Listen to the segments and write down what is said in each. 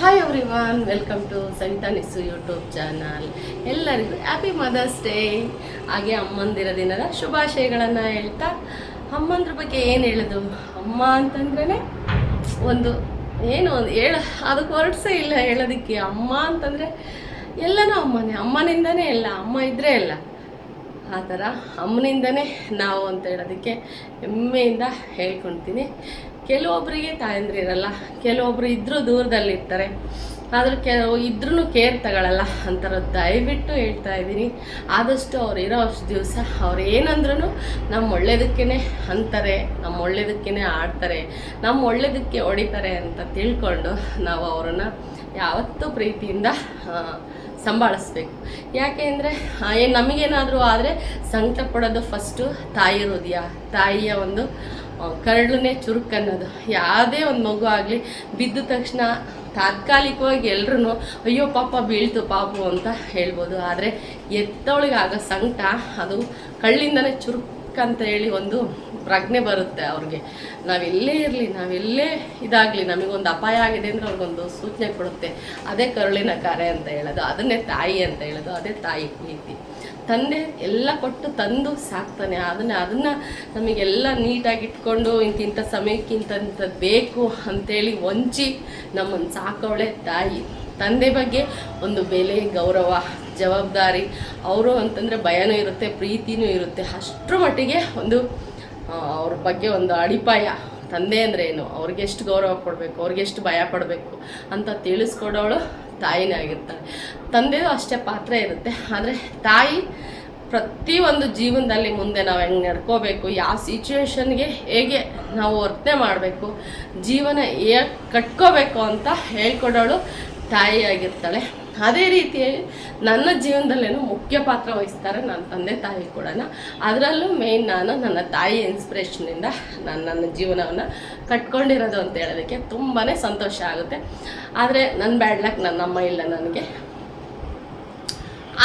Hi everyone, welcome to Savita Nissu YouTube channel. ಎಲ್ಲರಿಗೂ happy Mother's Day. ಹಾಗೆ ಅಮ್ಮಂದಿರ ದಿನದ ಶುಭಾಶಯಗಳನ್ನು ಹೇಳ್ತಾ, ಅಮ್ಮಂದ್ರ ಬಗ್ಗೆ ಏನು ಹೇಳೋದು? ಅಮ್ಮ ಅಂತಂದ್ರೇ ಒಂದು ಅದಕ್ಕೆ ವರ್ಡ್ಸೇ ಇಲ್ಲ ಹೇಳೋದಕ್ಕೆ. ಅಮ್ಮ ಅಂತಂದರೆ ಎಲ್ಲನೂ ಅಮ್ಮನೇ, ಅಮ್ಮನಿಂದನೇ ಎಲ್ಲ, ಅಮ್ಮ ಇದ್ದರೆ ಎಲ್ಲ. ಆ ಥರ ಅಮ್ಮನಿಂದನೇ ನಾವು ಅಂತ ಹೇಳೋದಕ್ಕೆ ಹೆಮ್ಮೆಯಿಂದ ಹೇಳ್ಕೊಳ್ತೀನಿ. ಕೆಲವೊಬ್ಬರಿಗೆ ತಾಯಂದ್ರಿರಲ್ಲ, ಕೆಲವೊಬ್ಬರು ಇದ್ದರೂ ದೂರದಲ್ಲಿರ್ತಾರೆ, ಆದರೂ ಕೆಲವು ಇದ್ರೂ ಕೇರ್ ತಗೊಳ್ಳಲ್ಲ ಅಂತಾರೆ. ದಯವಿಟ್ಟು ಹೇಳ್ತಾ ಇದ್ದೀನಿ, ಆದಷ್ಟು ಅವ್ರು ಇರೋ ಅಷ್ಟು ದಿವಸ ಅವ್ರು ಏನಂದ್ರೂ ನಮ್ಮ ಒಳ್ಳೇದಕ್ಕೇ ಅಂತಾರೆ, ನಮ್ಮ ಒಳ್ಳೇದಕ್ಕೇ ಆಡ್ತಾರೆ, ನಮ್ಮ ಒಳ್ಳೇದಕ್ಕೆ ಹೊಡಿತಾರೆ ಅಂತ ತಿಳ್ಕೊಂಡು ನಾವು ಅವರನ್ನು ಯಾವತ್ತೂ ಪ್ರೀತಿಯಿಂದ ಸಂಭಾಳಿಸ್ಬೇಕು. ಯಾಕೆ ಅಂದರೆ ನಮಗೇನಾದರೂ ಆದರೆ ಸಂಕಟ ಪಡೋದು ಫಸ್ಟು ತಾಯಿ ಹೃದಯ, ತಾಯಿಯ ಒಂದು ಕರಳನ್ನೇ ಚುರುಕನ್ನೋದು. ಯಾವುದೇ ಒಂದು ಮಗು ಆಗಲಿ ಬಿದ್ದ ತಕ್ಷಣ ತಾತ್ಕಾಲಿಕವಾಗಿ ಎಲ್ಲರೂ ಅಯ್ಯೋ ಪಾಪ ಬೀಳ್ತು ಪಾಪು ಅಂತ ಹೇಳ್ಬೋದು, ಆದರೆ ಎತ್ತವಳಿಗೆ ಆಗೋ ಸಂಕಟ ಅದು ಕಳ್ಳಿಂದನೇ ಚುರುಕಂತ ಹೇಳಿ ಒಂದು ಪ್ರಜ್ಞೆ ಬರುತ್ತೆ ಅವ್ರಿಗೆ. ನಾವೆಲ್ಲೇ ಇರಲಿ, ನಾವೆಲ್ಲೇ ಇದಾಗಲಿ, ನಮಗೊಂದು ಅಪಾಯ ಆಗಿದೆ ಅಂದರೆ ಅವ್ರಿಗೊಂದು ಸೂಚನೆ ಕೊಡುತ್ತೆ. ಅದೇ ಕರುಳಿನ ಕರೆ ಅಂತ ಹೇಳೋದು, ಅದನ್ನೇ ತಾಯಿ ಅಂತ ಹೇಳೋದು, ಅದೇ ತಾಯಿ ಪ್ರೀತಿ. ತಂದೆ ಎಲ್ಲ ಕೊಟ್ಟು ತಂದು ಸಾಕ್ತಾನೆ, ಅದನ್ನು ನಮಗೆಲ್ಲ ನೀಟಾಗಿ ಇಟ್ಕೊಂಡು ಇಂತಿಂಥ ಸಮಯಕ್ಕಿಂತಂಥದ್ದು ಬೇಕು ಅಂಥೇಳಿ ಹೊಂಚಿ ನಮ್ಮನ್ನು ಸಾಕೋಳೆ ತಾಯಿ. ತಂದೆ ಬಗ್ಗೆ ಒಂದು ಬೆಲೆ, ಗೌರವ, ಜವಾಬ್ದಾರಿ, ಅವರು ಅಂತಂದರೆ ಭಯನೂ ಇರುತ್ತೆ, ಪ್ರೀತಿನೂ ಇರುತ್ತೆ. ಅಷ್ಟರ ಮಟ್ಟಿಗೆ ಒಂದು ಅವ್ರ ಬಗ್ಗೆ ಒಂದು ಅಡಿಪಾಯ. ತಂದೆ ಅಂದರೆ ಏನು, ಅವ್ರಿಗೆ ಎಷ್ಟು ಗೌರವ ಕೊಡಬೇಕು, ಅವ್ರಿಗೆ ಎಷ್ಟು ಭಯ ಪಡಬೇಕು ಅಂತ ತಿಳಿಸ್ಕೊಡೋಳು ತಾಯಿನೇ ಆಗಿರ್ತಾಳೆ. ತಂದೆಯೂ ಅಷ್ಟೇ ಪಾತ್ರ ಇರುತ್ತೆ. ಆದರೆ ತಾಯಿ ಪ್ರತಿಯೊಂದು ಜೀವನದಲ್ಲಿ ಮುಂದೆ ನಾವು ಹೆಂಗೆ ನಡ್ಕೋಬೇಕು, ಯಾವ ಸಿಚುವೇಶನ್ಗೆ ಹೇಗೆ ನಾವು ವರ್ತನೆ ಮಾಡಬೇಕು, ಜೀವನ ಹೇಗೆ ಕಟ್ಕೋಬೇಕು ಅಂತ ಹೇಳ್ಕೊಡೋಳು ತಾಯಿ ಆಗಿರ್ತಾಳೆ. ಅದೇ ರೀತಿಯಾಗಿ ನನ್ನ ಜೀವನದಲ್ಲೇನು ಮುಖ್ಯ ಪಾತ್ರ ವಹಿಸ್ತಾರೆ ನನ್ನ ತಂದೆ ತಾಯಿ ಕೂಡ. ಅದರಲ್ಲೂ ಮೇಯ್ನ್ ನಾನು ನನ್ನ ತಾಯಿ ಇನ್ಸ್ಪಿರೇಷನಿಂದ ನನ್ನ ಜೀವನವನ್ನು ಕಟ್ಕೊಂಡಿರೋದು ಅಂತ ಹೇಳೋದಕ್ಕೆ ತುಂಬಾ ಸಂತೋಷ ಆಗುತ್ತೆ. ಆದರೆ ನನ್ನ ಬ್ಯಾಡ್ ಲಕ್, ನನ್ನಮ್ಮ ಇಲ್ಲ ನನಗೆ.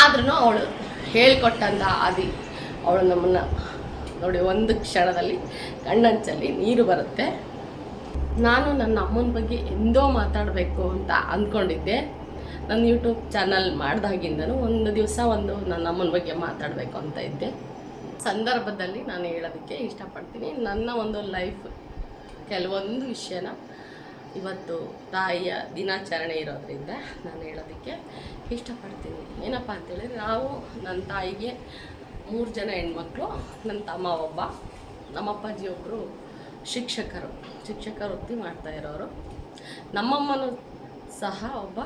ಆದ್ರೂ ಅವಳು ಹೇಳಿಕೊಟ್ಟಂಥ ಅವಳು ನಮ್ಮನ್ನು ನೋಡಿ ಒಂದು ಕ್ಷಣದಲ್ಲಿ ಕಣ್ಣಂಚಲ್ಲಿ ನೀರು ಬರುತ್ತೆ. ನಾನು ನನ್ನ ಅಮ್ಮನ ಬಗ್ಗೆ ಎಂದೋ ಮಾತಾಡಬೇಕು ಅಂತ ಅಂದ್ಕೊಂಡಿದ್ದೆ. ನನ್ನ ಯೂಟ್ಯೂಬ್ ಚಾನಲ್ ಮಾಡಿದಾಗಿಂದನೂ ಒಂದು ದಿವಸ ನನ್ನ ಅಮ್ಮನ ಬಗ್ಗೆ ಮಾತಾಡಬೇಕು ಅಂತ ಇದ್ದೆ. ಸಂದರ್ಭದಲ್ಲಿ ನಾನು ಹೇಳೋದಕ್ಕೆ ಇಷ್ಟಪಡ್ತೀನಿ. ನನ್ನ ಒಂದು ಲೈಫ್ ಕೆಲವೊಂದು ವಿಷಯನ ಇವತ್ತು ತಾಯಿಯ ದಿನಾಚರಣೆ ಇರೋದ್ರಿಂದ ನಾನು ಹೇಳೋದಕ್ಕೆ ಇಷ್ಟಪಡ್ತೀನಿ. ಏನಪ್ಪ ಅಂತೇಳಿದ್ರೆ, ನನ್ನ ತಾಯಿಗೆ 3 ಜನ ಹೆಣ್ಮಕ್ಳು, ನನ್ನ ತಮ್ಮ ಒಬ್ಬ, ನಮ್ಮಪ್ಪಾಜಿ ಒಬ್ಬರು ಶಿಕ್ಷಕ ವೃತ್ತಿ ಮಾಡ್ತಾ ಇರೋರು. ನಮ್ಮಮ್ಮನೂ ಸಹ ಒಬ್ಬ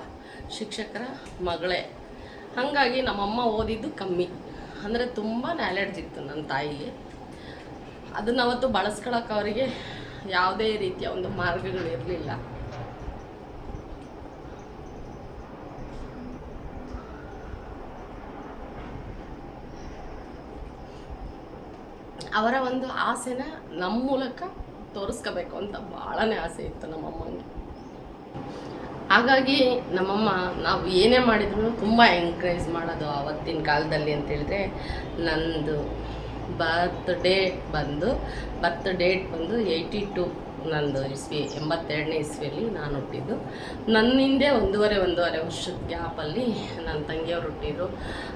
ಶಿಕ್ಷಕರ ಮಗಳೇ. ಹಾಗಾಗಿ ನಮ್ಮಮ್ಮ ಓದಿದ್ದು ಕಮ್ಮಿ, ಅಂದರೆ ತುಂಬ ನಾಲೆಡ್ಜ್ ಇತ್ತು ನನ್ನ ತಾಯಿಗೆ. ಅದನ್ನು ಅವತ್ತು ಬಳಸ್ಕೊಳಕ್ಕೆ ಅವರಿಗೆ ಯಾವುದೇ ರೀತಿಯ ಒಂದು ಮಾರ್ಗಗಳಿರಲಿಲ್ಲ. ಅವರ ಒಂದು ಆಸೆನ ನಮ್ಮ ಮೂಲಕ ತೋರಿಸ್ಕೋಬೇಕು ಅಂತ ಭಾಳನೇ ಆಸೆ ಇತ್ತು ನಮ್ಮಮ್ಮನಿಗೆ. ಹಾಗಾಗಿ ನಮ್ಮಮ್ಮ ನಾವು ಏನೇ ಮಾಡಿದ್ರು ತುಂಬ ಎಂಕರೇಜ್ ಮಾಡೋದು ಆವತ್ತಿನ ಕಾಲದಲ್ಲಿ. ಅಂತೇಳಿದ್ರೆ ನಂದು ಬರ್ತ್ ಡೇಟ್ ಬಂದು 82 ನಂದು ಇಸ್ವಿ, 82ನೇ ಇಸ್ವಿಯಲ್ಲಿ ನಾನು ಹುಟ್ಟಿದ್ದು. ನನ್ನ ಹಿಂದೆ ಒಂದೂವರೆ ವರ್ಷದ ಗ್ಯಾಪಲ್ಲಿ ನನ್ನ ತಂಗಿಯವ್ರು ಹುಟ್ಟಿದ್ರು.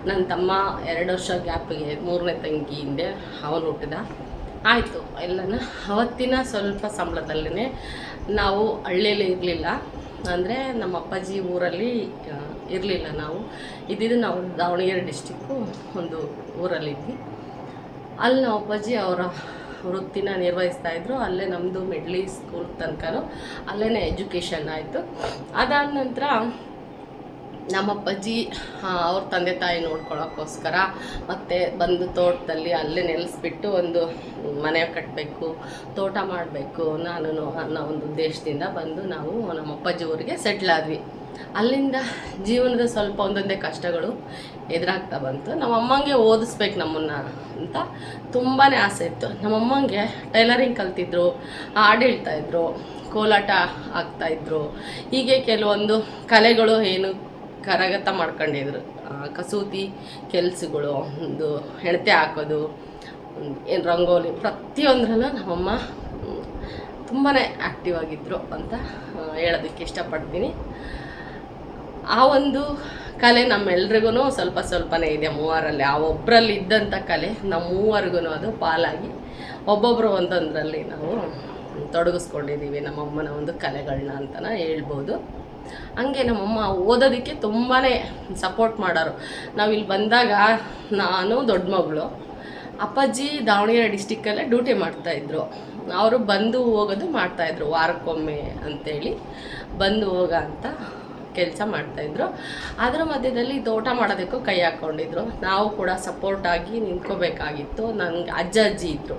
ನನ್ನ ತಮ್ಮ 2 ವರ್ಷ ಗ್ಯಾಪಿಗೆ 3ನೇ ತಂಗಿ ಹಿಂದೆ ಅವನು ಹುಟ್ಟಿದ. ಆಯಿತು ಎಲ್ಲನ ಅವತ್ತಿನ ಸ್ವಲ್ಪ ಸಂಬಳದಲ್ಲೇ ನಾವು ಹಳ್ಳಿಯಲ್ಲಿ ಇರಲಿಲ್ಲ, ಅಂದರೆ ನಮ್ಮ ಅಪ್ಪಾಜಿ ಊರಲ್ಲಿ ಇರಲಿಲ್ಲ. ನಾವು ದಾವಣಗೆರೆ ಡಿಸ್ಟಿಕ್ಕು ಒಂದು ಊರಲ್ಲಿದ್ವಿ. ಅಲ್ಲಿ ನಮ್ಮ ಅಪ್ಪಾಜಿ ಅವರ ವೃತ್ತಿನ ನಿರ್ವಹಿಸ್ತಾಯಿದ್ರು. ಅಲ್ಲೇ ನಮ್ಮದು ಮಿಡ್ಲಿ ಸ್ಕೂಲ್ ತನಕನೂ ಅಲ್ಲೇ ಎಜುಕೇಷನ್ ಆಯಿತು. ಅದಾದ ನಂತರ ನಮ್ಮ ಅಪ್ಪಾಜಿ ಅವ್ರ ತಂದೆ ತಾಯಿ ನೋಡ್ಕೊಳ್ಳೋಕ್ಕೋಸ್ಕರ ಮತ್ತೆ ಬಂದು ತೋಟದಲ್ಲಿ ಅಲ್ಲೇ ನೆಲೆಸ್ಬಿಟ್ಟು ಒಂದು ಮನೆ ಕಟ್ಟಬೇಕು, ತೋಟ ಮಾಡಬೇಕು ನಾನು ಅನ್ನೋ ಒಂದು ಉದ್ದೇಶದಿಂದ ಬಂದು ನಾವು ನಮ್ಮ ಅಪ್ಪಾಜಿ ಊರಿಗೆ ಸೆಟ್ಲ್ ಆದ್ವಿ. ಅಲ್ಲಿಂದ ಜೀವನದ ಸ್ವಲ್ಪ ಒಂದೊಂದೇ ಕಷ್ಟಗಳು ಎದುರಾಗ್ತಾ ಬಂತು. ನಮ್ಮಮ್ಮಂಗೆ ಓದಿಸ್ಬೇಕು ನಮ್ಮನ್ನು ಅಂತ ತುಂಬಾ ಆಸೆ ಇತ್ತು. ನಮ್ಮಮ್ಮಂಗೆ ಟೈಲರಿಂಗ್ ಕಲ್ತಿದ್ರು, ಹಾಡು ಹೇಳ್ತಾಯಿದ್ರು, ಕೋಲಾಟ ಆಗ್ತಾಯಿದ್ರು. ಹೀಗೆ ಕೆಲವೊಂದು ಕಲೆಗಳು ಏನು ಕರಗತ ಮಾಡ್ಕೊಂಡಿದ್ರು. ಕಸೂತಿ ಕೆಲಸಗಳು, ಒಂದು ಹೆಣತೆ ಹಾಕೋದು, ಏನು ರಂಗೋಲಿ, ಪ್ರತಿಯೊಂದರಲ್ಲೂ ನಮ್ಮಮ್ಮ ತುಂಬಾ ಆ್ಯಕ್ಟಿವ್ ಆಗಿದ್ದರು ಅಂತ ಹೇಳೋದಕ್ಕೆ ಇಷ್ಟಪಡ್ತೀನಿ. ಆ ಒಂದು ಕಲೆ ನಮ್ಮೆಲ್ರಿಗೂ ಸ್ವಲ್ಪ ಸ್ವಲ್ಪನೇ ಇದೆ ಮೂವರಲ್ಲಿ. ಆ ಒಬ್ಬರಲ್ಲಿ ಇದ್ದಂಥ ಕಲೆ ನಮ್ಮ ಮೂವರಿಗೂ ಅದು ಪಾಲಾಗಿ ಒಬ್ಬೊಬ್ಬರು ಒಂದೊಂದರಲ್ಲಿ ನಾವು ತೊಡಗಿಸ್ಕೊಂಡಿದ್ದೀವಿ ನಮ್ಮಮ್ಮನ ಒಂದು ಕಲೆಗಳನ್ನ ಅಂತಲೇ ಹೇಳ್ಬೋದು. ಹಂಗೆ ನಮ್ಮಮ್ಮ ಓದೋದಕ್ಕೆ ತುಂಬಾ ಸಪೋರ್ಟ್ ಮಾಡೋರು. ನಾವಿಲ್ಲಿ ಬಂದಾಗ ನಾನು ದೊಡ್ಡ ಮಗಳು, ಅಪ್ಪಾಜಿ ದಾವಣಗೆರೆ ಡಿಸ್ಟಿಕ್ಕಲ್ಲೇ ಡ್ಯೂಟಿ ಮಾಡ್ತಾಯಿದ್ರು. ಅವರು ಬಂದು ಹೋಗೋದು ಮಾಡ್ತಾಯಿದ್ರು, ವಾರಕ್ಕೊಮ್ಮೆ ಅಂಥೇಳಿ ಬಂದು ಹೋಗ ಅಂತ ಕೆಲಸ ಮಾಡ್ತಾಯಿದ್ರು. ಅದರ ಮಧ್ಯದಲ್ಲಿ ತೋಟ ಮಾಡೋದಕ್ಕೂ ಕೈ ಹಾಕ್ಕೊಂಡಿದ್ರು. ನಾವು ಕೂಡ ಸಪೋರ್ಟಾಗಿ ನಿಂತ್ಕೋಬೇಕಾಗಿತ್ತು. ನನಗೆ ಅಜ್ಜ ಅಜ್ಜಿ ಇದ್ದರು,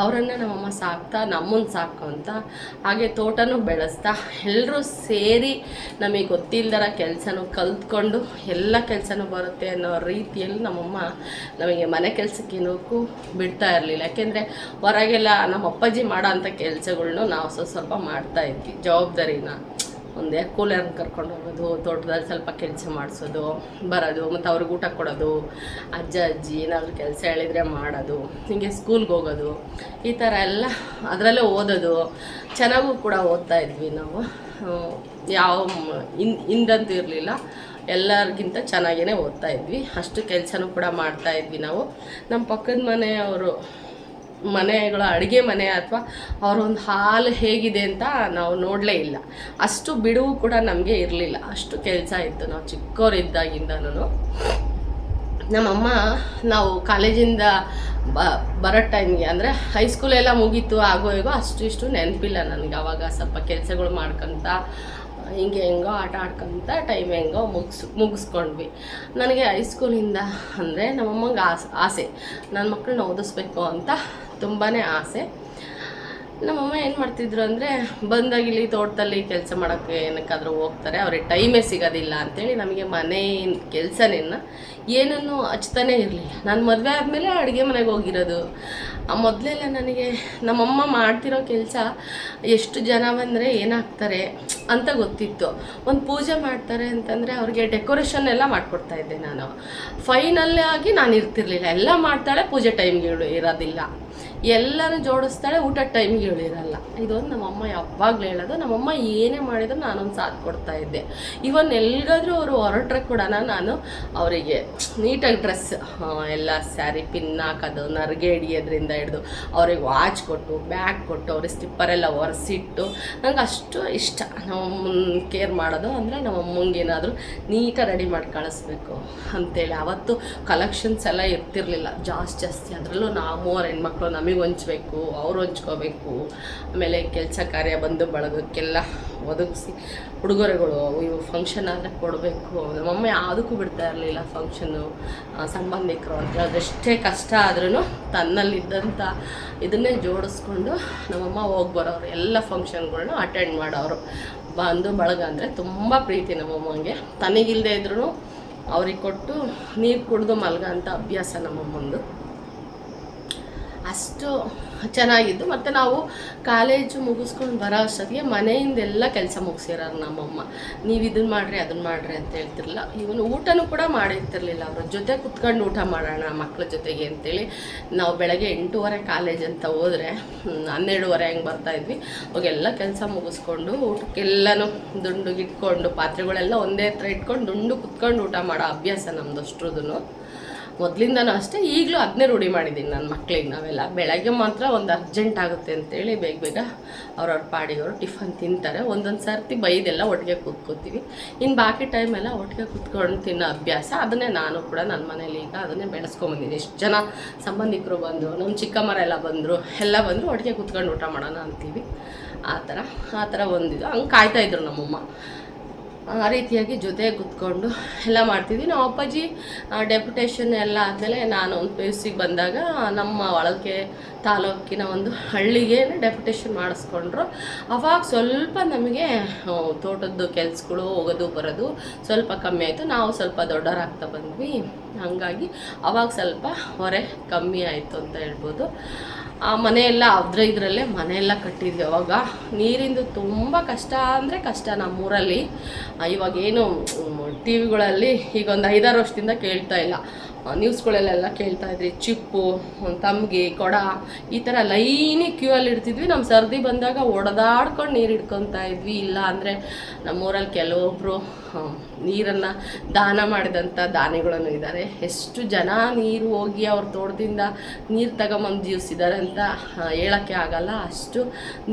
ಅವರನ್ನು ನಮ್ಮಮ್ಮ ಸಾಕ್ತಾ ನಮ್ಮನ್ನು ಸಾಕೋಂತ, ಹಾಗೆ ತೋಟನೂ ಬೆಳೆಸ್ತಾ ಎಲ್ಲರೂ ಸೇರಿ ನಮಗೆ ಗೊತ್ತಿಲ್ಲದರ ಕೆಲಸನೂ ಕಲ್ತ್ಕೊಂಡು ಎಲ್ಲ ಕೆಲಸನೂ ಬರುತ್ತೆ ಅನ್ನೋ ರೀತಿಯಲ್ಲಿ ನಮ್ಮಮ್ಮ ನಮಗೆ ಮನೆ ಕೆಲಸಕ್ಕೇನೋಕ್ಕೂ ಬಿಡ್ತಾ ಇರಲಿಲ್ಲ. ಯಾಕೆಂದರೆ ಹೊರಗೆಲ್ಲ ನಮ್ಮ ಅಪ್ಪಾಜಿ ಮಾಡೋ ಅಂಥ ಕೆಲಸಗಳ್ನು ನಾವು ಸ್ವಲ್ಪ ಮಾಡ್ತಾಯಿದ್ವಿ. ಜವಾಬ್ದಾರಿನ ಒಂದೇ ಕೂಲರ್ನ ಕರ್ಕೊಂಡು ಹೋಗೋದು, ತೋಟದಲ್ಲಿ ಸ್ವಲ್ಪ ಕೆಲಸ ಮಾಡಿಸೋದು ಬರೋದು, ಮತ್ತು ಅವ್ರಿಗೆ ಊಟ ಕೊಡೋದು, ಅಜ್ಜ ಅಜ್ಜಿ ಏನಾದರೂ ಕೆಲಸ ಹೇಳಿದರೆ ಮಾಡೋದು, ಹೀಗೆ ಸ್ಕೂಲ್ಗೆ ಹೋಗೋದು, ಈ ಥರ ಎಲ್ಲ ಅದರಲ್ಲೇ ಓದೋದು. ಚೆನ್ನಾಗೂ ಕೂಡ ಓದ್ತಾ ಇದ್ವಿ ನಾವು. ಯಾವ ಹಿಂದಂತೂ ಇರಲಿಲ್ಲ, ಎಲ್ಲರಿಗಿಂತ ಚೆನ್ನಾಗೇ ಓದ್ತಾ ಇದ್ವಿ. ಅಷ್ಟು ಕೆಲಸನೂ ಕೂಡ ಮಾಡ್ತಾಯಿದ್ವಿ ನಾವು. ನಮ್ಮ ಪಕ್ಕದ ಮನೆಯವರು ಮನೆಗಳು ಅಡುಗೆ ಮನೆ ಅಥವಾ ಅವರೊಂದು ಹಾಲು ಹೇಗಿದೆ ಅಂತ ನಾವು ನೋಡಲೇ ಇಲ್ಲ. ಅಷ್ಟು ಬಿಡುವು ಕೂಡ ನಮಗೆ ಇರಲಿಲ್ಲ, ಅಷ್ಟು ಕೆಲಸ ಇತ್ತು ನಾವು ಚಿಕ್ಕವರಿದ್ದಾಗಿಂದನೂ. ನಮ್ಮಮ್ಮ ನಾವು ಕಾಲೇಜಿಂದ ಬರೋ ಟೈಮ್ಗೆ ಅಂದರೆ ಹೈಸ್ಕೂಲೆಲ್ಲ ಮುಗೀತು ಆಗೋ ಹೇಗೋ ಅಷ್ಟು ಇಷ್ಟು ನೆನಪಿಲ್ಲ ನನಗೆ. ಆವಾಗ ಸ್ವಲ್ಪ ಕೆಲಸಗಳು ಮಾಡ್ಕೊತ ಹಿಂಗೆ ಹೆಂಗೋ ಆಟ ಆಡ್ಕೊತ ಟೈಮ್ ಹೆಂಗೋ ಮುಗಿಸ್ಕೊಂಡ್ವಿ. ನನಗೆ ಹೈಸ್ಕೂಲಿಂದ ಅಂದರೆ ನಮ್ಮಮ್ಮಂಗೆ ಆಸೆ ನನ್ನ ಮಕ್ಕಳನ್ನ ಓದಿಸ್ಬೇಕು ಅಂತ ತುಂಬಾ ಆಸೆ. ನಮ್ಮಮ್ಮ ಏನು ಮಾಡ್ತಿದ್ರು ಅಂದರೆ ಬಂದಾಗ ಇಲ್ಲಿ ತೋಟದಲ್ಲಿ ಕೆಲಸ ಮಾಡೋಕ್ಕೆ ಏನಕ್ಕಾದರೂ ಹೋಗ್ತಾರೆ, ಅವ್ರಿಗೆ ಟೈಮೇ ಸಿಗೋದಿಲ್ಲ ಅಂಥೇಳಿ ನಮಗೆ ಮನೆ ಕೆಲಸನೇನ ಏನನ್ನು ಹಚ್ತಾನೇ ಇರಲಿಲ್ಲ. ನಾನು ಮದುವೆ ಆದಮೇಲೆ ಅಡುಗೆ ಮನೆಗೆ ಹೋಗಿರೋದು. ಮೊದಲೆಲ್ಲ ನನಗೆ ನಮ್ಮಮ್ಮ ಮಾಡ್ತಿರೋ ಕೆಲಸ ಎಷ್ಟು ಜನ ಬಂದರೆ ಏನಾಗ್ತಾರೆ ಅಂತ ಗೊತ್ತಿತ್ತು. ಒಂದು ಪೂಜೆ ಮಾಡ್ತಾರೆ ಅಂತಂದರೆ ಅವ್ರಿಗೆ ಡೆಕೋರೇಷನ್ ಎಲ್ಲ ಮಾಡಿಕೊಡ್ತಾಯಿದ್ದೆ ನಾನು. ಫೈನಲ್ಲೇ ಆಗಿ ನಾನು ಇರ್ತಿರ್ಲಿಲ್ಲ. ಎಲ್ಲ ಮಾಡ್ತಾಳೆ, ಪೂಜೆ ಟೈಮ್ಗೆ ಇರೋದಿಲ್ಲ, ಎಲ್ಲರೂ ಜೋಡಿಸ್ತಾಳೆ, ಊಟದ ಟೈಮ್ಗೆ ಇರಲ್ಲ. ಇದೊಂದು ನಮ್ಮಮ್ಮ ಯಾವಾಗಲೂ ಹೇಳೋದು. ನಮ್ಮಮ್ಮ ಏನೇ ಮಾಡಿದ್ರು ನಾನೊಂದು ಸಾಥ್ ಕೊಡ್ತಾಯಿದ್ದೆ. ಇವನ್ ಎಲ್ಲಿಗಾದರೂ ಅವರು ಹೊರಟ್ರೆ ಕೂಡ ನಾನು ಅವರಿಗೆ ನೀಟಾಗಿ ಡ್ರೆಸ್ ಎಲ್ಲ ಸ್ಯಾರಿ ಪಿನ್ ಹಾಕೋದು, ನರ್ಗೆ ಹಿಡಿಯೋದ್ರಿಂದ ಹಿಡಿದು ಅವ್ರಿಗೆ ವಾಚ್ ಕೊಟ್ಟು ಬ್ಯಾಗ್ ಕೊಟ್ಟು ಅವ್ರಿಗೆ ಸ್ಟಿಪ್ಪರೆಲ್ಲ ಒರೆಸಿಟ್ಟು ನಂಗೆ ಅಷ್ಟು ಇಷ್ಟ ನಮ್ಮಮ್ಮನ ಕೇರ್ ಮಾಡೋದು. ಅಂದರೆ ನಮ್ಮಮ್ಮಂಗೆ ಏನಾದರೂ ನೀಟಾಗಿ ರೆಡಿ ಮಾಡಿ ಕಳಿಸ್ಬೇಕು ಅಂಥೇಳಿ. ಅವತ್ತು ಕಲೆಕ್ಷನ್ಸ್ ಎಲ್ಲ ಇರ್ತಿರ್ಲಿಲ್ಲ ಜಾಸ್ತಿ. ಅದರಲ್ಲೂ ನಾವು 3 ಹೆಣ್ಮಕ್ಳು, ನಮಗೆ ಹೊಂಚಬೇಕು, ಅವ್ರು ಹೊಂಚ್ಕೋಬೇಕು. ಆಮೇಲೆ ಕೆಲಸ ಕಾರ್ಯ ಬಂದು ಬಳಗಕ್ಕೆಲ್ಲ ಒದಗಿಸಿ ಉಡುಗೊರೆಗಳು ಇವು ಫಂಕ್ಷನ್ ಆದರೆ ಕೊಡಬೇಕು. ನಮ್ಮಮ್ಮ ಯಾವುದಕ್ಕೂ ಬಿಡ್ತಾ ಇರಲಿಲ್ಲ. ಫಂಕ್ಷನ್ನು ಸಂಬಂಧಿಕರು ಅಂತ ಅದೆಷ್ಟೇ ಕಷ್ಟ ಆದ್ರೂ ತನ್ನಲ್ಲಿದ್ದಂಥ ಇದನ್ನೇ ಜೋಡಿಸ್ಕೊಂಡು ನಮ್ಮಮ್ಮ ಹೋಗಿ ಬರೋರು. ಎಲ್ಲ ಫಂಕ್ಷನ್ಗಳ್ನು ಅಟೆಂಡ್ ಮಾಡೋರು. ಬಂದು ಬಳಗ ಅಂದರೆ ತುಂಬ ಪ್ರೀತಿ ನಮ್ಮಮ್ಮಂಗೆ. ತನಗಿಲ್ಲದೆ ಇದ್ರೂ ಅವ್ರಿಗೆ ಕೊಟ್ಟು ನೀರು ಕುಡಿದು ಮಲ್ಗ ಅಂತ ಅಭ್ಯಾಸ ನಮ್ಮಮ್ಮಂದು. ಅಷ್ಟು ಚೆನ್ನಾಗಿದ್ದು. ಮತ್ತು ನಾವು ಕಾಲೇಜು ಮುಗಿಸ್ಕೊಂಡು ಬರೋ ಅಷ್ಟೊತ್ತಿಗೆ ಮನೆಯಿಂದೆಲ್ಲ ಕೆಲಸ ಮುಗಿಸಿರೋರು ನಮ್ಮಮ್ಮ. ನೀವು ಇದನ್ನು ಮಾಡಿರಿ ಅದನ್ನು ಮಾಡಿರಿ ಅಂತ ಹೇಳ್ತಿರಲಿಲ್ಲ. ಇವನು ಊಟನೂ ಕೂಡ ಮಾಡಿರ್ತಿರ್ಲಿಲ್ಲ. ಅವ್ರ ಜೊತೆ ಕುತ್ಕೊಂಡು ಊಟ ಮಾಡೋಣ ಮಕ್ಕಳ ಜೊತೆಗೆ ಅಂತೇಳಿ ನಾವು ಬೆಳಗ್ಗೆ 8:30 ಕಾಲೇಜ್ ಅಂತ ಹೋದರೆ 12:30 ಹಂಗೆ ಬರ್ತಾಯಿದ್ವಿ. ಅವಾಗೆಲ್ಲ ಕೆಲಸ ಮುಗಿಸ್ಕೊಂಡು ಊಟಕ್ಕೆಲ್ಲನೂ ದುಂಡುಗಿಟ್ಕೊಂಡು ಪಾತ್ರೆಗಳೆಲ್ಲ ಒಂದೇ ಹತ್ರ ಇಟ್ಕೊಂಡು ದುಂಡು ಕುತ್ಕೊಂಡು ಊಟ ಮಾಡೋ ಅಭ್ಯಾಸ ನಮ್ಮದು ಅಷ್ಟ್ರದ್ದು ಮೊದಲಿಂದನೂ ಅಷ್ಟೇ. ಈಗಲೂ ಅದನ್ನೇ ರೂಢಿ ಮಾಡಿದ್ದೀನಿ ನನ್ನ ಮಕ್ಳಿಗೆ. ನಾವೆಲ್ಲ ಬೆಳಗ್ಗೆ ಮಾತ್ರ ಒಂದು ಅರ್ಜೆಂಟ್ ಆಗುತ್ತೆ ಅಂತೇಳಿ ಬೇಗ ಅವ್ರವ್ರ ಪಾಡಿಗೆ ಅವರು ಟಿಫನ್ ತಿಂತಾರೆ. ಒಂದೊಂದು ಸರ್ತಿ ಬೈದೆಲ್ಲ ಒಟ್ಟಿಗೆ ಕೂತ್ಕೋತೀವಿ. ಇನ್ನು ಬಾಕಿ ಟೈಮೆಲ್ಲ ಒಟ್ಟಿಗೆ ಕೂತ್ಕೊಂಡು ತಿನ್ನೋ ಅಭ್ಯಾಸ ಅದನ್ನೇ ನಾನು ಕೂಡ ನನ್ನ ಮನೇಲಿ ಈಗ ಅದನ್ನೇ ಬೆಳೆಸ್ಕೊಂಬಂದಿದ್ದೀನಿ. ಎಷ್ಟು ಜನ ಸಂಬಂಧಿಕರು ಬಂದರು, ನಮ್ಮ ಚಿಕ್ಕಮ್ಮರೆಲ್ಲ ಬಂದರು, ಎಲ್ಲ ಬಂದರು ಒಟ್ಟಿಗೆ ಕೂತ್ಕೊಂಡು ಊಟ ಮಾಡೋಣ ಅಂತೀವಿ. ಆ ಥರ ಒಂದಿದ್ದು ಹಂಗೆ ಕಾಯ್ತಾಯಿದ್ರು ನಮ್ಮಮ್ಮ. ಆ ರೀತಿಯಾಗಿ ಜೊತೆ ಕೂತ್ಕೊಂಡು ಎಲ್ಲ ಮಾಡ್ತಿದ್ವಿ. ನಮ್ಮ ಅಪ್ಪಾಜಿ ಡೆಪ್ಯುಟೇಷನ್ ಎಲ್ಲ ಆದಮೇಲೆ ನಾನು ಒಂದು PUC ಬಂದಾಗ ನಮ್ಮ ಒಳಗೆ ತಾಲೂಕಿನ ಒಂದು ಹಳ್ಳಿಗೆ ಡೆಪ್ಯುಟೇಷನ್ ಮಾಡಿಸ್ಕೊಂಡ್ರು. ಅವಾಗ ಸ್ವಲ್ಪ ನಮಗೆ ತೋಟದ್ದು ಕೆಲಸಗಳು ಹೋಗೋದು ಬರೋದು ಸ್ವಲ್ಪ ಕಮ್ಮಿ ಆಯಿತು. ನಾವು ಸ್ವಲ್ಪ ದೊಡ್ಡವರಾಗ್ತಾ ಬಂದ್ವಿ. ಹಾಗಾಗಿ ಅವಾಗ ಸ್ವಲ್ಪ ಹೊರೆ ಕಮ್ಮಿ ಆಯಿತು ಅಂತ ಹೇಳ್ಬೋದು. ಆ ಮನೆಯೆಲ್ಲ ಇದರಲ್ಲೇ ಮನೆಯೆಲ್ಲ ಕಟ್ಟಿದ್ವಿ. ಅವಾಗ ನೀರಿಂದು ತುಂಬ ಕಷ್ಟ ಅಂದರೆ ಕಷ್ಟ ನಮ್ಮೂರಲ್ಲಿ. ಇವಾಗೇನು TV ಗಳಲ್ಲಿ ಈಗ ಒಂದು 5-6 ವರ್ಷದಿಂದ ಕೇಳ್ತಾ ಇಲ್ಲ. ನ್ಯೂಸ್ಗಳಲ್ಲೆಲ್ಲ ಕೇಳ್ತಾಯಿದ್ರಿ, ಚಿಪ್ಪು, ತಮ್ಗೆ, ಕೊಡ ಈ ಥರ ಲೈನಿ ಕ್ಯೂಯಲ್ಲಿ ಇಡ್ತಿದ್ವಿ. ನಮ್ಮ ಸರ್ದಿ ಬಂದಾಗ ಒಡೆದಾಡ್ಕೊಂಡು ನೀರು ಹಿಡ್ಕೊತಾ ಇದ್ವಿ. ಇಲ್ಲ ಅಂದರೆ ನಮ್ಮೂರಲ್ಲಿ ಕೆಲವೊಬ್ಬರು ನೀರನ್ನು ದಾನ ಮಾಡಿದಂಥ ದಾನಿಗಳನ್ನು ಇದ್ದಾರೆ. ಎಷ್ಟು ಜನ ನೀರು ಹೋಗಿ ಅವ್ರ ತೋಟದಿಂದ ನೀರು ತಗೊಂಬಂದು ಜೀವಿಸಿದ್ದಾರೆ ಅಂತ ಹೇಳೋಕ್ಕೆ ಆಗಲ್ಲ. ಅಷ್ಟು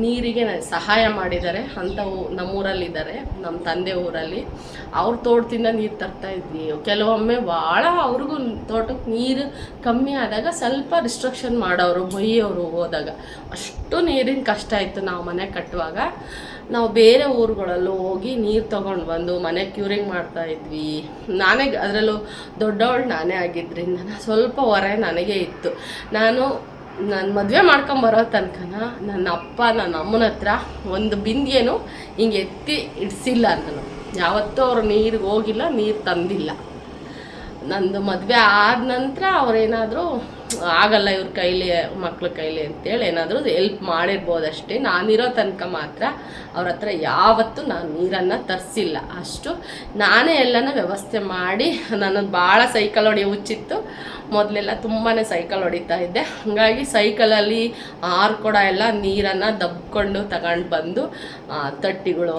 ನೀರಿಗೆ ಸಹಾಯ ಮಾಡಿದ್ದಾರೆ ಅಂಥವು ನಮ್ಮೂರಲ್ಲಿದ್ದಾರೆ. ನಮ್ಮ ತಂದೆ ಊರಲ್ಲಿ ಅವ್ರ ತೋಟದಿಂದ ನೀರು ತರ್ತಾ ಇದ್ವಿ. ಕೆಲವೊಮ್ಮೆ ಭಾಳ ಅವ್ರಿಗೂ ತೋಟಕ್ಕೆ ನೀರು ಕಮ್ಮಿ ಆದಾಗ ಸ್ವಲ್ಪ ರಿಸ್ಟ್ರಿಕ್ಷನ್ ಮಾಡೋರು, ಬೈಯೋರು ಹೋದಾಗ. ಅಷ್ಟು ನೀರಿನ ಕಷ್ಟ ಇತ್ತು. ನಾವು ಮನೆ ಕಟ್ಟುವಾಗ ನಾವು ಬೇರೆ ಊರುಗಳಲ್ಲೂ ಹೋಗಿ ನೀರು ತೊಗೊಂಡು ಬಂದು ಮನೆ ಕ್ಯೂರಿಂಗ್ ಮಾಡ್ತಾಯಿದ್ವಿ. ನಾನೇ ಅದರಲ್ಲೂ ದೊಡ್ಡವಳು ನಾನೇ ಆಗಿದ್ದರಿಂದ ಸ್ವಲ್ಪ ಹೊರೆ ನನಗೆ ಇತ್ತು. ನಾನು ಮದುವೆ ಮಾಡ್ಕೊಂಬರೋ ತನಕನ ನನ್ನ ಅಪ್ಪ ನನ್ನ ಅಮ್ಮನ ಹತ್ರ ಒಂದು ಬಿಂದಿಗೆನೂ ಹಿಂಗೆ ಎತ್ತಿ ಇಡಿಸಿಲ್ಲ. ನಾನು ಯಾವತ್ತೂ ಅವ್ರು ನೀರಿಗೆ ಹೋಗಿಲ್ಲ, ನೀರು ತಂದಿಲ್ಲ. ನಂದು ಮದುವೆ ಆದ ನಂತರ ಅವ್ರೇನಾದರೂ ಆಗಲ್ಲ ಇವ್ರ ಕೈಲಿ, ಮಕ್ಳ ಕೈಲಿ ಅಂತೇಳಿ ಏನಾದರೂ ಹೆಲ್ಪ್ ಮಾಡಿರ್ಬೋದಷ್ಟೇ. ನಾನಿರೋ ತನಕ ಮಾತ್ರ ಅವ್ರ ಹತ್ರ ಯಾವತ್ತೂ ನಾನು ನೀರನ್ನು ತರಿಸಿಲ್ಲ. ಅಷ್ಟು ನಾನೇ ಎಲ್ಲನ ವ್ಯವಸ್ಥೆ ಮಾಡಿ, ನನ್ನದು ಭಾಳ ಸೈಕಲ್ ಹೊಡೆಯೋ ಹುಚ್ಚಿತ್ತು. ಮೊದಲೆಲ್ಲ ತುಂಬಾ ಸೈಕಲ್ ಹೊಡಿತಾ ಇದ್ದೆ. ಹಾಗಾಗಿ ಸೈಕಲಲ್ಲಿ 6 ಕೊಡ ಎಲ್ಲ ನೀರನ್ನು ದಬ್ಕೊಂಡು ತಗೊಂಡು ಬಂದು ತಟ್ಟಿಗಳು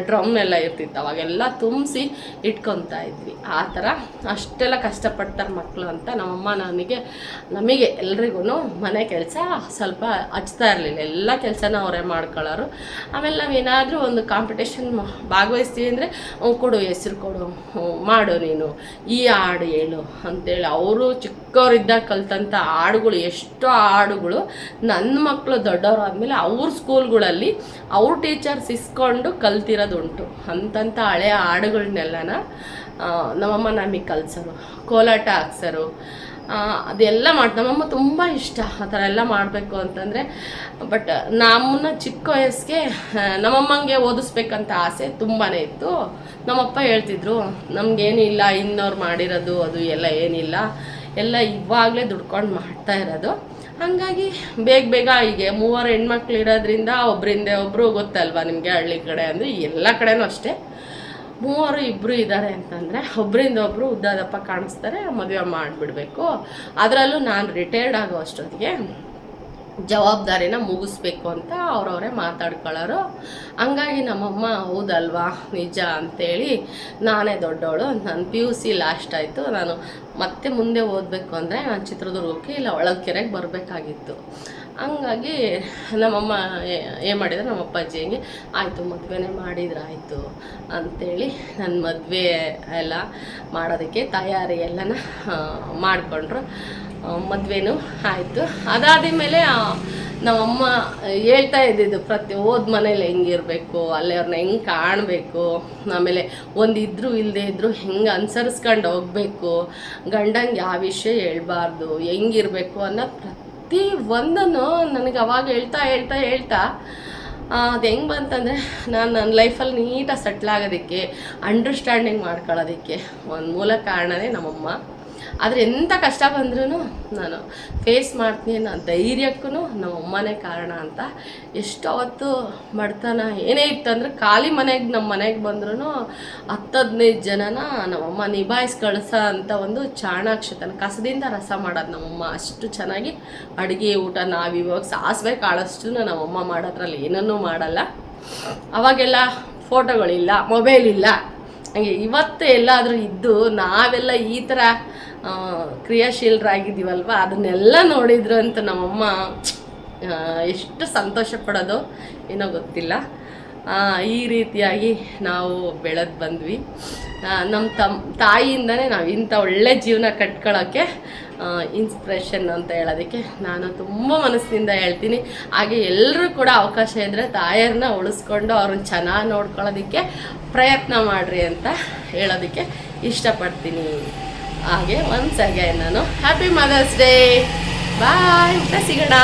ಡ್ರಮ್ನೆಲ್ಲ ಇರ್ತಿತ್ತು, ಅವಾಗೆಲ್ಲ ತುಂಬಿಸಿ ಇಟ್ಕೊತಾ ಇದ್ವಿ. ಆ ಥರ ಅಷ್ಟೆಲ್ಲ ಕಷ್ಟಪಡ್ತಾರೆ ಮಕ್ಕಳು ಅಂತ ನಮ್ಮಮ್ಮ ನಮಗೆ ಎಲ್ರಿಗೂ ಮನೆ ಕೆಲಸ ಸ್ವಲ್ಪ ಹಚ್ತಾ ಇರಲಿಲ್ಲ. ಎಲ್ಲ ಕೆಲಸನ ಅವರೇ ಮಾಡ್ಕೊಳ್ಳೋರು. ಆಮೇಲೆ ನಾವೇನಾದರೂ ಒಂದು ಕಾಂಪಿಟೇಷನ್ ಭಾಗವಹಿಸ್ತೀವಿ ಅಂದರೆ ಕೊಡು, ಹೆಸ್ರು ಕೊಡು, ಮಾಡು ನೀನು, ಈ ಹಾಡು ಹೇಳು ಅಂತೇಳಿ ಅವರು ಚಿಕ್ಕವರಿದ್ದಾಗ ಕಲ್ತಂಥ ಹಾಡುಗಳು, ಎಷ್ಟೋ ಹಾಡುಗಳು ನನ್ನ ಮಕ್ಕಳು ದೊಡ್ಡವರು ಆದಮೇಲೆ ಅವ್ರ ಸ್ಕೂಲ್ಗಳಲ್ಲಿ ಅವ್ರ ಟೀಚರ್ಸ್ ಇಸ್ಕೊಂಡು ಕಲ್ತಿರೋದುಂಟು. ಅಂತಂಥ ಹಳೆಯ ಹಾಡುಗಳನ್ನೆಲ್ಲನ ನಮ್ಮಮ್ಮ ನಮಗೆ ಕಲಿಸೋರು, ಕೋಲಾಟ ಹಾಕ್ಸೋರು, ಅದೆಲ್ಲ ನಮ್ಮಮ್ಮ ತುಂಬ ಇಷ್ಟ ಆ ಥರ ಎಲ್ಲ ಮಾಡಬೇಕು ಅಂತಂದರೆ. ಬಟ್ ನಮ್ಮನ್ನ ಚಿಕ್ಕ ವಯಸ್ಸಿಗೆ ನಮ್ಮಮ್ಮಂಗೆ ಓದಿಸ್ಬೇಕಂತ ಆಸೆ ತುಂಬಾ ಇತ್ತು. ನಮ್ಮಪ್ಪ ಹೇಳ್ತಿದ್ರು, ನಮಗೇನಿಲ್ಲ, ಇನ್ನೋರು ಮಾಡಿರೋದು ಅದು ಎಲ್ಲ ಏನಿಲ್ಲ, ಎಲ್ಲ ಇವಾಗಲೇ ದುಡ್ಕೊಂಡು ಮಾಡ್ತಾ ಇರೋದು. ಹಾಗಾಗಿ ಬೇಗ ಈಗ 3 ಹೆಣ್ಮಕ್ಳು ಇರೋದ್ರಿಂದ ಒಬ್ಬರಿಂದ ಒಬ್ಬರು, ಗೊತ್ತಲ್ವ ನಿಮಗೆ ಹಳ್ಳಿ ಕಡೆ ಅಂದರೆ ಎಲ್ಲ ಕಡೆನೂ ಅಷ್ಟೇ, 2 ಇದ್ದಾರೆ ಅಂತಂದರೆ ಒಬ್ಬರಿಂದ ಒಬ್ಬರು ಉದ್ದಾದಪ್ಪ ಕಾಣಿಸ್ತಾರೆ, ಮದುವೆ ಮಾಡಿಬಿಡ್ಬೇಕು. ಅದರಲ್ಲೂ ನಾನು ರಿಟೈರ್ಡ್ ಆಗೋ ಅಷ್ಟೊತ್ತಿಗೆ ಜವಾಬ್ದಾರಿನ ಮುಗಿಸ್ಬೇಕು ಅಂತ ಅವರವರೇ ಮಾತಾಡ್ಕೊಳ್ಳೋರು. ಹಂಗಾಗಿ ನಮ್ಮಮ್ಮ ಹೌದಲ್ವಾ ನಿಜ ಅಂತೇಳಿ, ನಾನೇ ದೊಡ್ಡವಳು, ನಾನು PUC ಲಾಸ್ಟ್ ಆಯಿತು. ನಾನು ಮತ್ತೆ ಮುಂದೆ ಓದಬೇಕು ಅಂದರೆ ನಾನು ಚಿತ್ರದುರ್ಗಕ್ಕೆ ಇಲ್ಲ ಹೊಳಲ್ಕೆರೆಗೆ ಬರಬೇಕಾಗಿತ್ತು. ಹಂಗಾಗಿ ನಮ್ಮಮ್ಮ ಏನು ಮಾಡಿದ್ರು, ನಮ್ಮ ಅಪ್ಪಾಜಿ ಹೆಂಗೆ ಆಯಿತು ಮದುವೆನೇ ಮಾಡಿದ್ರೆ ಆಯಿತು ಅಂತೇಳಿ ನನ್ನ ಮದುವೆ ಎಲ್ಲ ಮಾಡೋದಕ್ಕೆ ತಯಾರಿ ಎಲ್ಲನ ಮಾಡಿಕೊಂಡ್ರು. ಮದುವೆನೂ ಆಯಿತು. ಅದಾದ ಮೇಲೆ ನಮ್ಮಮ್ಮ ಹೇಳ್ತಾ ಇದ್ದಿದ್ದು, ಪ್ರತಿ ಹೋದ ಮನೇಲಿ ಹೆಂಗಿರಬೇಕು, ಅಲ್ಲಿ ಅವ್ರನ್ನ ಹೆಂಗೆ ಕಾಣಬೇಕು, ಆಮೇಲೆ ಒಂದಿದ್ರು ಇಲ್ಲದೆ ಇದ್ದರೂ ಹೆಂಗೆ ಅನುಸರಿಸ್ಕೊಂಡು ಹೋಗಬೇಕು, ಗಂಡಂಗೆ ಯಾವ ವಿಷಯ ಹೇಳ್ಬಾರ್ದು, ಹೆಂಗಿರಬೇಕು ಅನ್ನೋ ಪ್ರತಿ ಒಂದನ್ನು ನನಗೆ ಅವಾಗ ಹೇಳ್ತಾ ಅದು ಹೆಂಗೆ ಬಂತಂದರೆ, ನಾನು ನನ್ನ ಲೈಫಲ್ಲಿ ನೀಟಾಗಿ ಸೆಟ್ಲ್ ಆಗೋದಕ್ಕೆ, ಅಂಡರ್ಸ್ಟ್ಯಾಂಡಿಂಗ್ ಮಾಡ್ಕೊಳ್ಳೋದಕ್ಕೆ ಒಂದು ಮೂಲ ಕಾರಣನೇ ನಮ್ಮಮ್ಮ. ಆದರೆ ಎಂಥ ಕಷ್ಟ ಬಂದ್ರೂ ನಾನು ಫೇಸ್ ಮಾಡ್ತೀನಿ ಅನ್ನೋ ಧೈರ್ಯಕ್ಕೂ ನಮ್ಮಮ್ಮನೇ ಕಾರಣ ಅಂತ. ಎಷ್ಟು ಅವತ್ತು ಬಡತನ ಏನೇ ಇತ್ತಂದ್ರೆ ಖಾಲಿ ನಮ್ಮ ಮನೆಗೆ ಬಂದ್ರೂ 10-15 ಜನನ ನಮ್ಮಮ್ಮ ನಿಭಾಯಿಸಿ ಕಳಿಸೋ ಅಂಥ ಒಂದು ಚಾಣಾಕ್ಷತನ, ಕಸದಿಂದ ರಸ ಮಾಡೋದು ನಮ್ಮಮ್ಮ. ಅಷ್ಟು ಚೆನ್ನಾಗಿ ಅಡುಗೆ ಊಟ ನಾವಿವಾಗ ಸಾಸಿವೆ ಕಾಳಷ್ಟು ನಮ್ಮಮ್ಮ ಮಾಡೋದ್ರಲ್ಲಿ ಏನನ್ನೂ ಮಾಡಲ್ಲ. ಅವಾಗೆಲ್ಲ ಫೋಟೋಗಳಿಲ್ಲ, ಮೊಬೈಲ್ ಇಲ್ಲ. ಹಾಗೆ ಇವತ್ತು ಎಲ್ಲಾದರೂ ಇದ್ದು ನಾವೆಲ್ಲ ಈ ಥರ ಕ್ರಿಯಾಶೀಲರಾಗಿದ್ದೀವಲ್ವ, ಅದನ್ನೆಲ್ಲ ನೋಡಿದ್ರು ಅಂತ ನಮ್ಮಮ್ಮ ಎಷ್ಟು ಸಂತೋಷ ಪಡೋದು ಏನೋ ಗೊತ್ತಿಲ್ಲ. ಈ ರೀತಿಯಾಗಿ ನಾವು ಬೆಳೆದು ಬಂದ್ವಿ. ನಮ್ಮ ತಾಯಿಯಿಂದನೇ ನಾವು ಇಂಥ ಒಳ್ಳೆ ಜೀವನ ಕಟ್ಕೊಳ್ಳೋಕ್ಕೆ ಇನ್ಸ್ಪಿರೇಷನ್ ಅಂತ ಹೇಳೋದಕ್ಕೆ ನಾನು ತುಂಬ ಮನಸ್ಸಿನಿಂದ ಹೇಳ್ತೀನಿ. ಹಾಗೆ ಎಲ್ಲರೂ ಕೂಡ ಅವಕಾಶ ಇದ್ದರೆ ತಾಯಿಯರನ್ನ ಉಳಿಸ್ಕೊಂಡು ಅವ್ರನ್ನ ಚೆನ್ನಾಗಿ ನೋಡ್ಕೊಳ್ಳೋದಕ್ಕೆ ಪ್ರಯತ್ನ ಮಾಡಿರಿ ಅಂತ ಹೇಳೋದಕ್ಕೆ ಇಷ್ಟಪಡ್ತೀನಿ. ಹಾಗೆ ಒನ್ಸ್ ಅಗೇನ್ ನಾನು ಹ್ಯಾಪಿ ಮದರ್ಸ್ ಡೇ. ಬಾಯ್, ಊಟ ಸಿಗೋಣ.